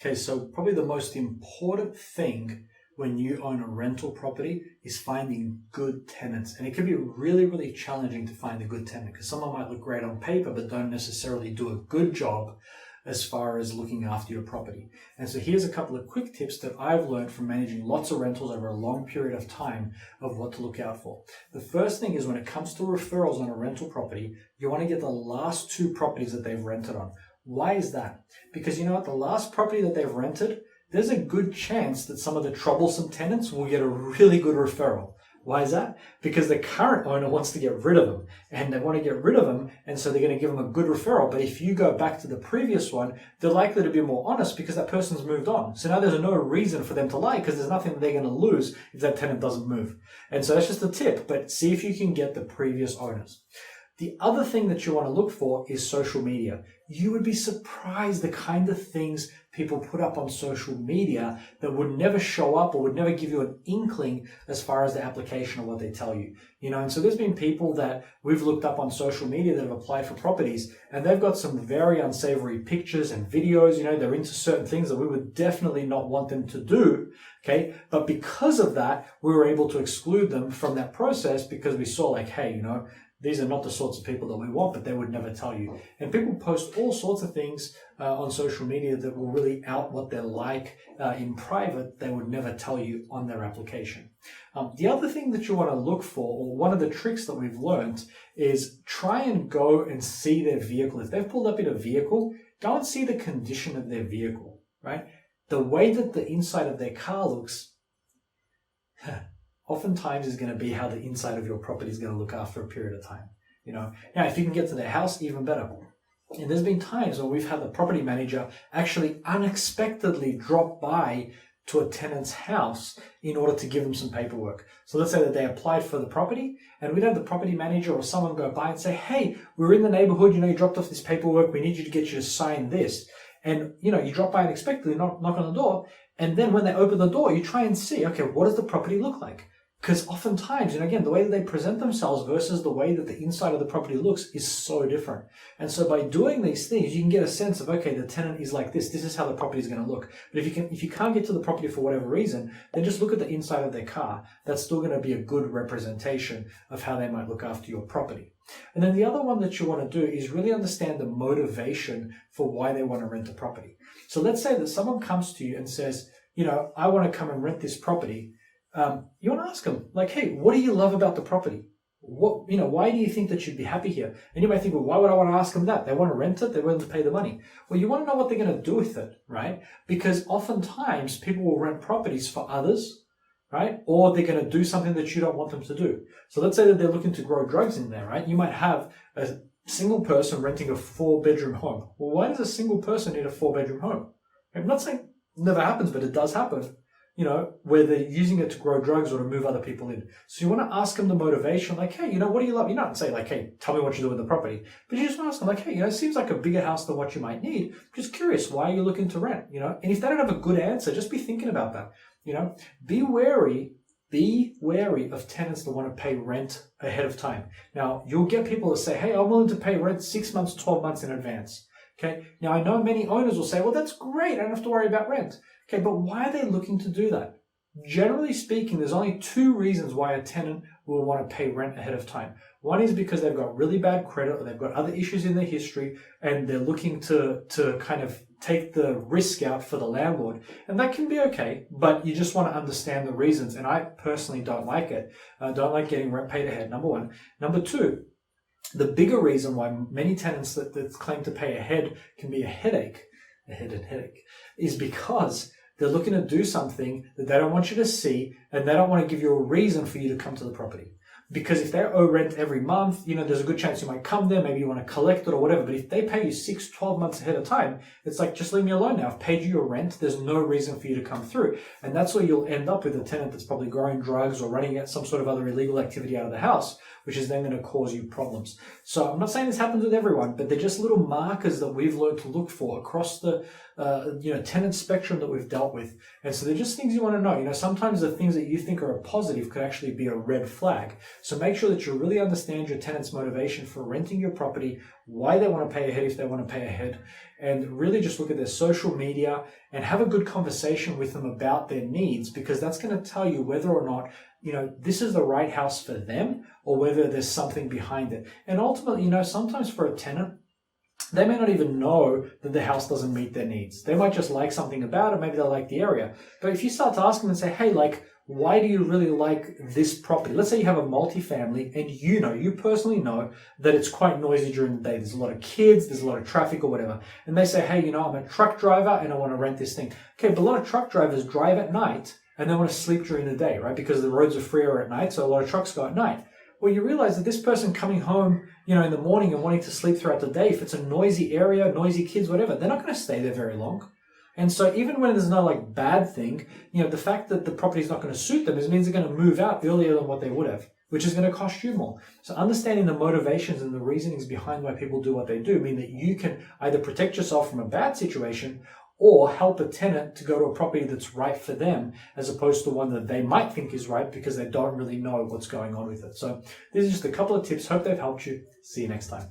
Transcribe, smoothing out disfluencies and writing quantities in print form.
Okay, so probably the most important thing when you own a rental property is finding good tenants. And it can be really, really challenging to find a good tenant because someone might look great on paper but don't necessarily do a good job as far as looking after your property. And so here's a couple of quick tips that I've learned from managing lots of rentals over a long period of time of what to look out for. The first thing is when it comes to referrals on a rental property, you want to get the last 2 properties that they've rented on. Why is that? Because you know what, the last property that they've rented, there's a good chance that some of the troublesome tenants will get a really good referral. Why is that? Because the current owner wants to get rid of them and they want to get rid of them, and so they're going to give them a good referral. But if you go back to the previous one, they're likely to be more honest because that person's moved on. So now there's no reason for them to lie because there's nothing that they're going to lose if that tenant doesn't move. And so that's just a tip, but see if you can get the previous owners. The other thing that you want to look for is social media. You would be surprised the kind of things people put up on social media that would never show up or would never give you an inkling as far as the application of what they tell you. And so there's been people that we've looked up on social media that have applied for properties, and they've got some very unsavory pictures and videos. They're into certain things that we would definitely not want them to do. Okay. But because of that, we were able to exclude them from that process because we saw like, hey, these are not the sorts of people that we want, but they would never tell you. And people post all sorts of things on social media that will really out what they're like in private. They would never tell you on their application. The other thing that you want to look for, or one of the tricks that we've learned, is try and go and see their vehicle. If they've pulled up in a vehicle, go and see the condition of their vehicle, right? The way that the inside of their car looks, oftentimes is going to be how the inside of your property is going to look after a period of time. Now, if you can get to their house, even better. And there's been times when we've had the property manager actually unexpectedly drop by to a tenant's house in order to give them some paperwork. So let's say that they applied for the property, and we'd have the property manager or someone go by and say, hey, we're in the neighborhood, you dropped off this paperwork, we need you to get you to sign this. And, you drop by unexpectedly, knock on the door, and then when they open the door, you try and see, okay, what does the property look like? Because oftentimes, again, the way that they present themselves versus the way that the inside of the property looks is so different. And so by doing these things, you can get a sense of, okay, the tenant is like this. This is how the property is going to look. But if you can't get to the property for whatever reason, then just look at the inside of their car. That's still going to be a good representation of how they might look after your property. And then the other one that you want to do is really understand the motivation for why they want to rent a property. So let's say that someone comes to you and says, I want to come and rent this property. You want to ask them, like, hey, what do you love about the property? Why do you think that you'd be happy here? And you might think, well, why would I want to ask them that? They want to rent it. They're willing to pay the money. Well, you want to know what they're going to do with it, right? Because oftentimes people will rent properties for others, right? Or they're going to do something that you don't want them to do. So let's say that they're looking to grow drugs in there, right? You might have a single person renting a 4-bedroom home. Well, why does a single person need a 4-bedroom home? I'm not saying it never happens, but it does happen. Where they're using it to grow drugs or to move other people in. So you want to ask them the motivation, like, hey, what do you love? You don't say like, hey, tell me what you do with the property. But you just want to ask them like, hey, it seems like a bigger house than what you might need. Just curious, why are you looking to rent? And if they don't have a good answer, just be thinking about that. Be wary of tenants that want to pay rent ahead of time. Now, you'll get people that say, hey, I'm willing to pay rent 6 months, 12 months in advance. Okay. Now, I know many owners will say, well, that's great. I don't have to worry about rent. Okay, but why are they looking to do that? Generally speaking, there's only 2 reasons why a tenant will want to pay rent ahead of time. One is because they've got really bad credit or they've got other issues in their history and they're looking to kind of take the risk out for the landlord. And that can be okay, but you just want to understand the reasons. And I personally don't like it. I don't like getting rent paid ahead, number 1. Number 2, the bigger reason why many tenants that claim to pay ahead can be a headache, is because they're looking to do something that they don't want you to see, and they don't want to give you a reason for you to come to the property. Because if they owe rent every month, there's a good chance you might come there, maybe you want to collect it or whatever. But if they pay you 6, 12 months ahead of time, it's like, just leave me alone now. I've paid you your rent. There's no reason for you to come through. And that's where you'll end up with a tenant that's probably growing drugs or running some sort of other illegal activity out of the house, which is then going to cause you problems. So I'm not saying this happens with everyone, but they're just little markers that we've learned to look for across the tenant spectrum that we've dealt with. And so they're just things you want to know. Sometimes the things that you think are a positive could actually be a red flag. So make sure that you really understand your tenant's motivation for renting your property, why they want to pay ahead if they want to pay ahead, and really just look at their social media and have a good conversation with them about their needs, because that's going to tell you whether or not this is the right house for them or whether there's something behind it. And ultimately, sometimes for a tenant, they may not even know that the house doesn't meet their needs. They might just like something about it. Maybe they like the area. But if you start to ask them and say, hey, why do you really like this property? Let's say you have a multifamily and you personally know that it's quite noisy during the day. There's a lot of kids, there's a lot of traffic or whatever. And they say, hey, I'm a truck driver and I want to rent this thing. Okay, but a lot of truck drivers drive at night and they want to sleep during the day, right? Because the roads are freer at night, so a lot of trucks go at night. Well, you realize that this person coming home, in the morning and wanting to sleep throughout the day, if it's a noisy area, noisy kids, whatever, they're not going to stay there very long. And so even when there's no bad thing, the fact that the property is not going to suit them means they're going to move out earlier than what they would have, which is going to cost you more. So understanding the motivations and the reasonings behind why people do what they do mean that you can either protect yourself from a bad situation or help a tenant to go to a property that's right for them, as opposed to one that they might think is right because they don't really know what's going on with it. So these are just a couple of tips. Hope they've helped you. See you next time.